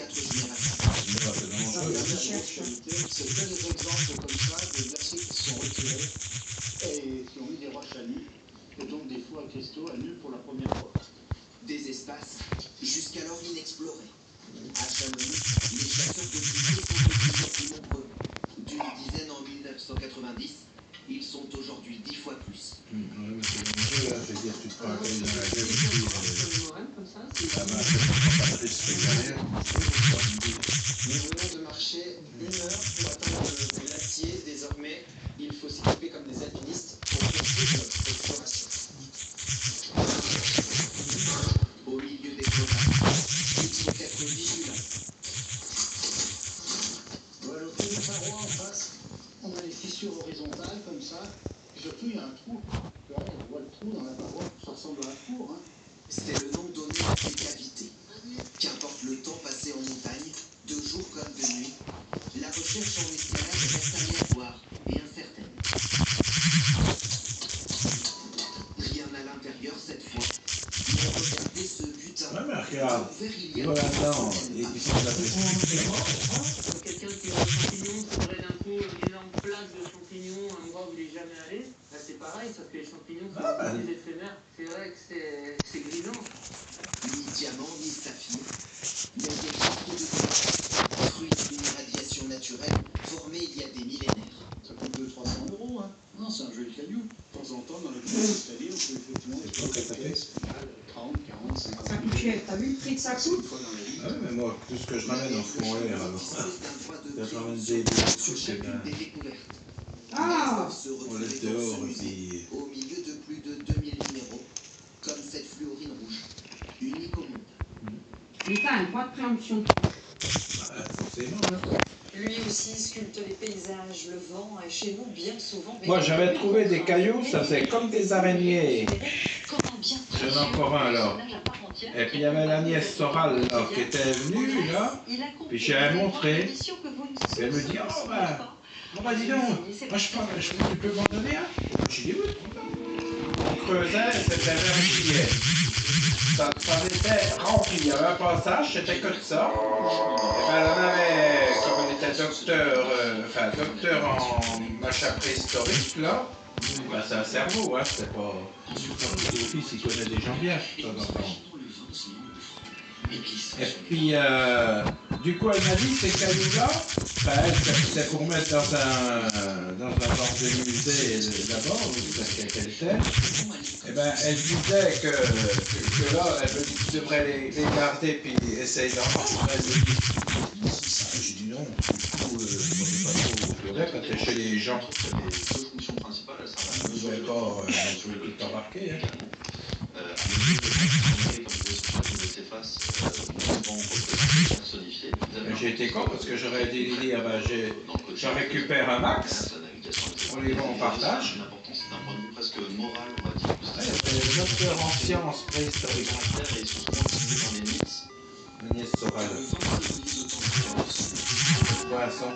4 générations. C'est que des exemples comme ça, de glaciers qui se sont retirés et qui ont mis des roches à nu, et donc des fous à cristaux à nu pour la première fois. Des espaces jusqu'alors inexplorés. À Chamonix, les chasseurs de gibier sont de plus en plus nombreux. D'une dizaine en 1990, ils sont aujourd'hui 10 fois plus. Ouais, mais c'est dangereux, là, je veux dire, tu te prends un caillou dans la gueule aussi. Ça va, c'est pas triste, derrière. Nous venons de marcher 1 heure pour atteindre le glacier. Désormais, il faut s'équiper comme des alpinistes pour poursuivre notre exploration. Au milieu des crevasses, il faut être vigilant. Voilà le trou de paroi en face. On a les fissures horizontales comme ça. Et surtout, il y a un trou. Là, on voit le trou dans la paroi. Ça ressemble à un four. Hein. C'est le nom donné à ces cavités. Qu'importe le temps passé en montagne, de jour comme de nuit, la recherche en escalade reste aléatoire et incertaine. Rien à l'intérieur cette fois. Mais regardez ce butin. Ouais, mais regarde, Il voilà là-dedans, et puis c'est la Comme quelqu'un qui voit des champignons, qui aurait d'un coup une énorme plaque de champignons, un endroit où il n'est jamais allé, là c'est pareil, sauf que les champignons sont des éphémères. C'est vrai que c'est grisant. Ni diamant, ni saphir, mais des cristaux de quartz, fruits d'une radiation naturelle formée il y a des millénaires. Ça coûte 200-300 €. Hein. Non, c'est un joli caillou. De temps en temps, dans le petit escalier, on peut effectivement explorer des pièces. 30, 40, 50 Ça coûte cher. T'as vu le prix que ça coûte? fois dans la vie. Ah oui, mais moi, tout ce que je ramène en fond air, alors. Dispose d'un droit de Je ramène préemption des sur trucs, c'est chacune bien. des découvertes. Ah! Se On retrouver laisse dans dehors, ce et musée, puis... au milieu de plus de 2000 minéraux, comme cette fluorine rouge, unique au monde. Mais t'as un droit de préemption. Ah, forcément, là. Lui aussi sculpte les paysages, le vent est chez nous bien souvent. Moi, j'avais trouvé des cailloux, ça fait comme des araignées. J'en ai encore un, alors. Et puis, il y avait la nièce Soral, alors, qui était venue, là. Puis, j'avais montré. Et elle me dit, oh, bah, dis donc, moi, tu peux m'en donner un? J'ai dit, oui. On creusait, c'était vers juillet. Ça était rempli, il y avait un passage, c'était que de ça. Et ben, elle en avait, comme elle était docteur en machin préhistorique, là. Ben, c'est un cerveau, hein, c'est pas... Mon fils, il connaît des gens bien, de temps en temps. Et puis, du coup, elle m'a dit, ces cailloux-là, c'était pour mettre dans un genre de musée là-bas, où qu'elle était. Et ben, elle disait que là, elle me dit, tu devrais les garder, puis essayer d'en faire. J'ai dit non, on n'est pas trop pleurer quand t'es chez les gens. Les deux fonctions principales, elles servent à Vous mesurer n'avez pas tout embarqué, hein. J'ai été con parce que j'aurais dû dire, je récupère un max, on les vend en partage. Le docteur en sciences préhistoriques. Agnès Soral. Poisson.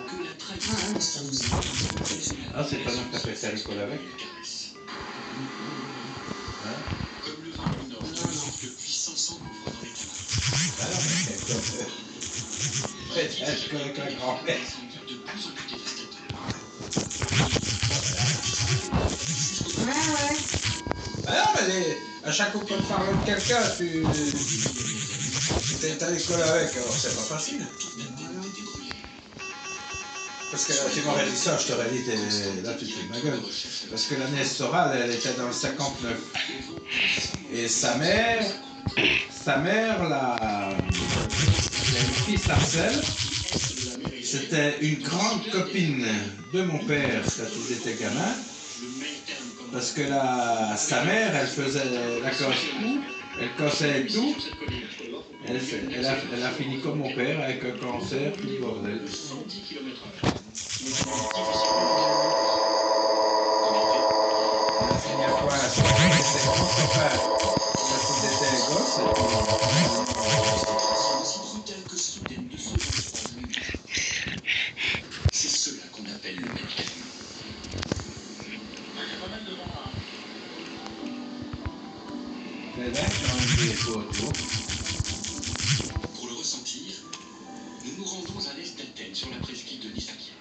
Ah, c'est pas donc que t'as fait ça l'école avec. Comme le vin du Nord, le puissant sang couvre dans les canards. Ah non, mais c'est comme... Peut-être que la grand-mère. De plus en plus dévastateur. Ouais. Ah non, mais à chaque fois qu'on te parle de quelqu'un, tu es à l'école avec, alors c'est pas facile. Parce que tu m'aurais dit ça, je t'aurais dit, là tu te fais de ma gueule. Parce que la nièce Soral, elle était dans le 59. Et sa mère, la fille Sarcelle, c'était une grande copine de mon père quand ils étaient gamins. Parce que sa mère, elle faisait la casse-cou, elle cassait tout. Elle a fini comme mon père, avec un cancer, tout le bordel. La première fois, c'était gosse, c'est cela qu'on appelle le médicament. c'est là qu'on a des photos. Pour le ressentir, sur la presqu'île de Nisaki.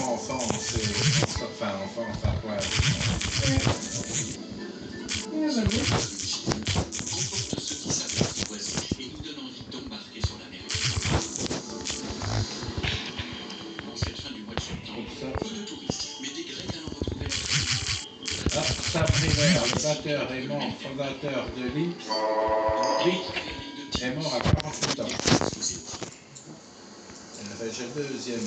Enfant, ça quoi. Comporte ceux qui savent l'apprivoiser et nous donne envie d'embarquer sur la mer. En cette fin du mois de septembre, peu de touristes, mais des Grecs allant retrouver la Saint-Primaire, le batteur et membre fondateur de l'IP, est mort à 48 ans. J'ai le deuxième.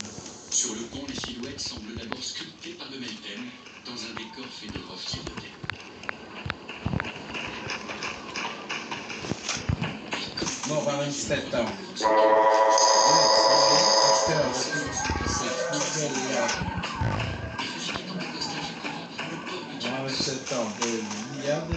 Sur le pont, les silhouettes semblent d'abord sculptées par le même thème, dans un décor fait de roches isolées. Mort à 27 ans. Acteur 27 ans de l'Iliade.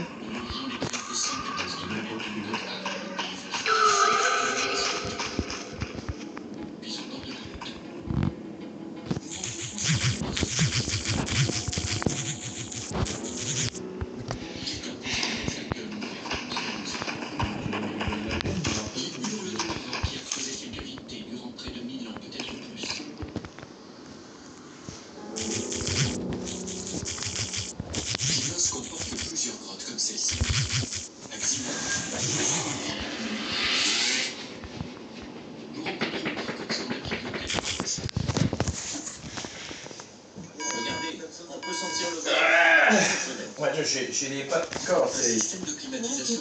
J'ai les pas de corps. Un système de climatisation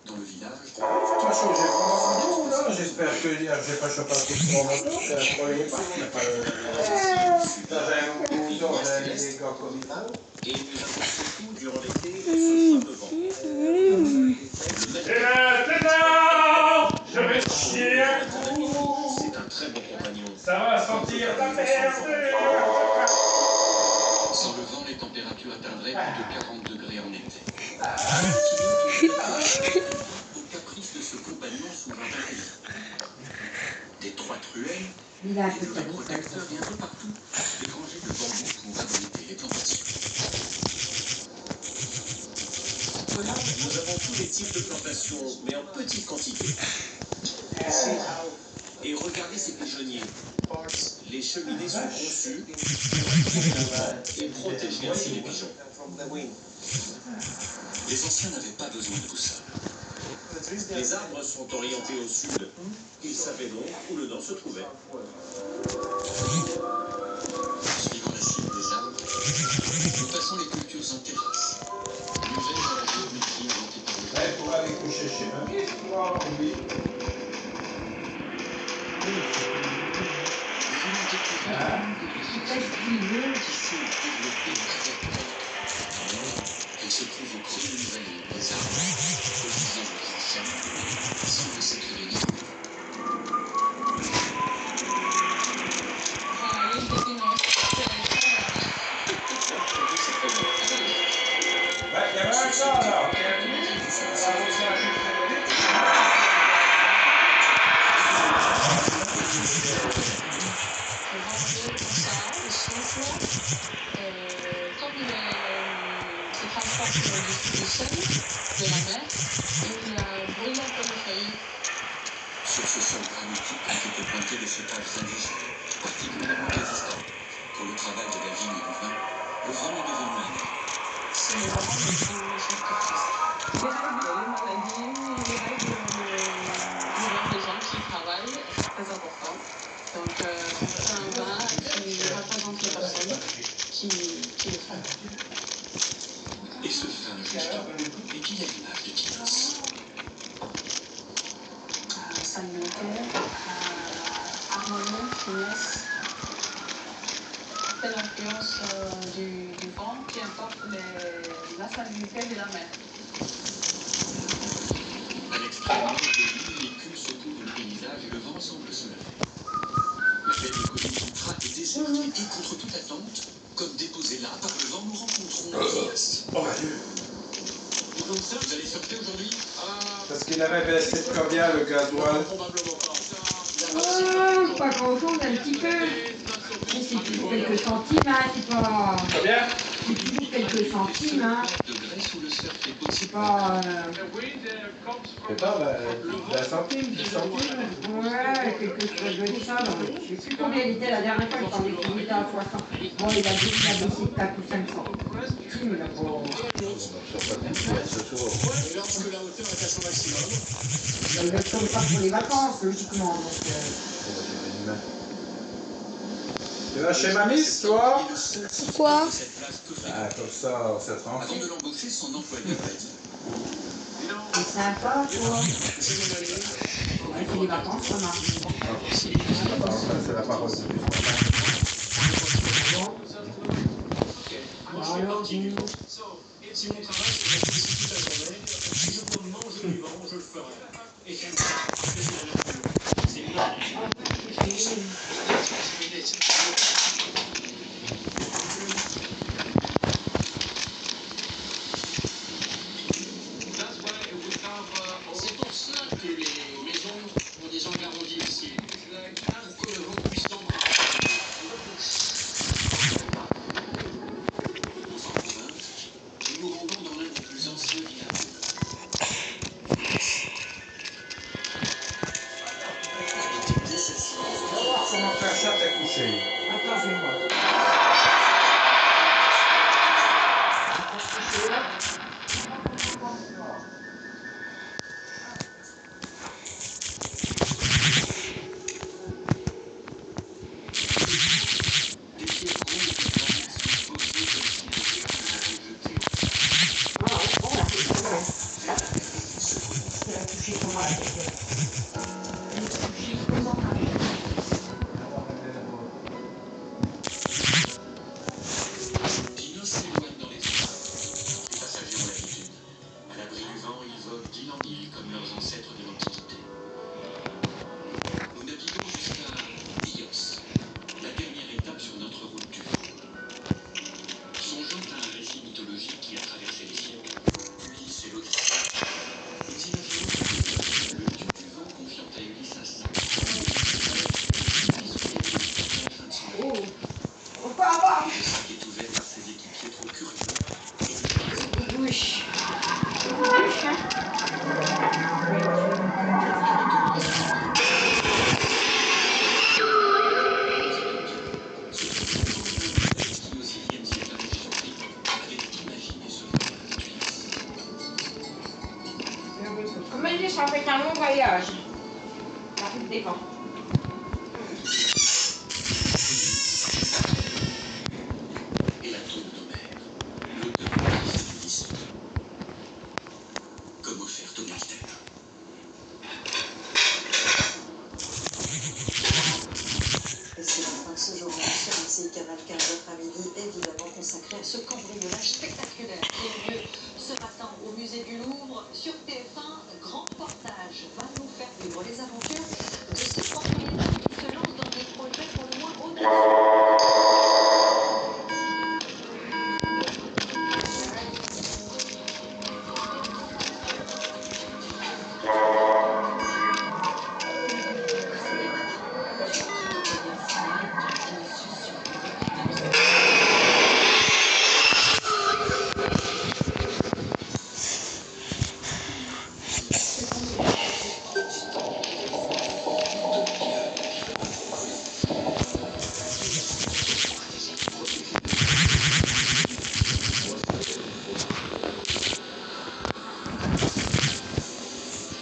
dans le village. Pas chaud, j'ai vraiment là. J'espère que j'ai pas chopé tout le monde. C'est un problème. J'ai des gars comme ça. Et nous avons surtout, durant l'été, ce fameux vent. Je vais chier un coup. C'est un très bon compagnon. Ça va sentir la merde. Sans le vent, les températures atteindraient plus de 40 degrés en été. Au caprice de ce compagnon souvent intelligent. D'étroites ruelles, des ouvrages protecteurs et un peu partout, des rangées de bambous pour abriter les plantations. Nous avons tous les types de plantations, mais en petite quantité. Et regardez ces pigeonniers. Les cheminées sont conçues et protégent ainsi les pigeons. Les anciens n'avaient pas besoin de tout ça. Les arbres sont orientés au sud. Ils savaient donc où le nord se trouvait. Suivant la cible des arbres, nous passons les cultures en terrasse. Nouvelle à la géométrie inventée par le Ouais, pour aller coucher chez mamie, oui. Elle se trouve au creux d'une vallée, des arbres, colisés au grand chêne, semble s'être réunis. Il y avait un chat là, qui est venu, ça a aussi un jeu Sur ce sol granitique ont été pointés des cépages indigènes, particulièrement résistants. Pour le travail de la vigne et du vin, le vent est devenu un art. C'est vraiment les maladies, les règles des gens qui travaillent, c'est très important. Donc, c'est un vin qui représente les personnes qui le font. Et ce vin, justement, et qui a l'image de Tinos. Salinité, harmonie, finesse. C'est l'influence du vent qui importe la salinité de la mer. À l'extrême nord de l'île, l'écume secoue le paysage et le vent semble se lever. La baie des collines Sutra est déserte et contre toute attente, comme déposée là par le vent, nous rencontrons Elias. Bonjour, ça, vous allez surfer aujourd'hui? Parce qu'il avait baissé de combien le gasoil? Probablement pas. Oh, pas grand-chose, un petit peu. Mais c'est toujours quelques centimes, hein, c'est pas... Combien? C'est toujours quelques centimes, hein. De Grèce où le surf est possible. Pas, C'est pas 20 centimes, 10 centimes. ouais, quelque chose de ça. Je sais plus combien il était la dernière fois, il parlait qu'il était à 60. Bon, il a baissé de 4 ou 5 cents. Il a pas... Et lorsque la hauteur est à son maximum, Il va être comme ça pour les vacances, logiquement. Donc, Tu vas chez Mamie, toi? Pourquoi? Ah, comme ça, ça sera en Avant de l'embaucher, son employeur a dit. c'est sympa, toi. Ouais, c'est les vacances, ça marche. C'est la parole de plus. Alors, dis-nous. si mon travail c'est d'être ici toute la journée, si je peux manger du vent, je le ferai. Et j'aime ça. C'est bien. C'est pour ça que les maisons ont des angles arrondis ici. Pour que le vent puisse tendre. Nous nous rendons dans l'un des plus anciens villages. Comment faire ça, t'as couché? Attends, je vais voir. Dino s'éloigne dans les airs. Les passagers ont l'habitude. À l'abri du vent, ils volent d'île en île comme leurs ancêtres de l'Antiquité. Nous naviguons jusqu'à Ios, la dernière étape sur notre route du vent. Songeant à un récit mythologique qui a traversé les siècles, Ulysse et l'Odyssée, nous imaginons que le dieu du vent confiant à Ulysse un sac. Pourquoi avoir? Le sac est ouvert par ses équipiers trop curieux. Oui. Qui, au VIe siècle avant Jésus-Christ, avait imaginé ce voyage d'Ulysse. Comme elle dit, ça fait un long voyage. La route des vents. Et la tombe d'Homère, l'auteur de l'Ulysse, comme offerte au militaire. Et c'est la fin de ce journal sur RCI Canal 15 après-midi, évidemment consacré à ce cambriolage spectaculaire qui a eu lieu ce matin au musée du Louvre sur TF1, grand reportage.